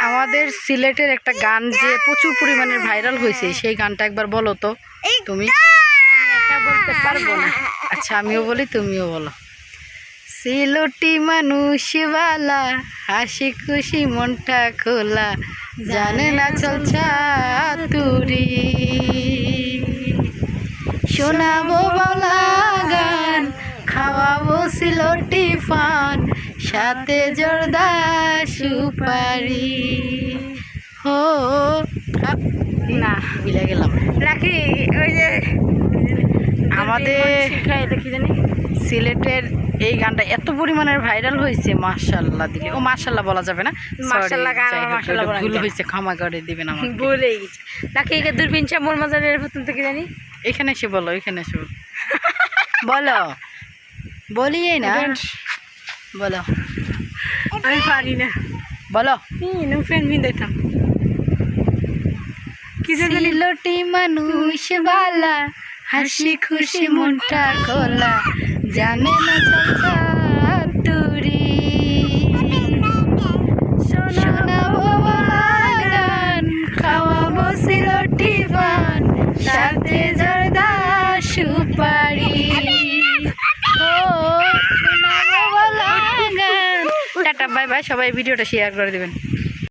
আমাদের সিলেটের একটা গান যে প্রচুর পরিমাণে ভাইরাল হয়েছে সেই গানটা একবার বলো তো তুমি। আমি একা বলতে পারবো না। আচ্ছা আমিও বলি তুমিও বলো। সিলটি মানুষ বালা, হাসি খুশি মনটা খোলা, জানে না চলছা তুরি, শোনাবো বালা গান, খাওয়াবো সিলটি পান, সাথে জর্দা সুপারি। হো না ভুলে গেলাম। রাখি ওই যে আমাদের শিখায় দেখি জানি সিলেটের এই গানটা এত পরিমাণের ভাইরাল হয়েছে, মাশাআল্লাহ দিলে। ও মাশাআল্লাহ বলা যাবে না, মাশাআল্লাহ গান মাশাআল্লাহ বলা ভুল যাবে। হয়েছে, ক্ষমা করে দিবেন আমাকে। বলে গেছে রাখি এই দূরবীন শ্যামল মাজারের প্রথম থেকে জানি। এখানে এসে বলো, এখানে এসে বলো, বলো বলিয়ে না, বলো। আমি পারি না, বলো। ফ্রেন্ড বিন দিতাম কি জানি। সিলটি মানুষ বালা, হাসি খুশি মনটা খোলা, জানে না চলছা তুরি, শোনাবো বালা গান, খাওয়াবো সিলটি পান, সাথে জর্দা সুপারি। ও শোনাবো বালা গান। টাটা বাই বাই, সবাই ভিডিওটা শেয়ার করে দেবেন।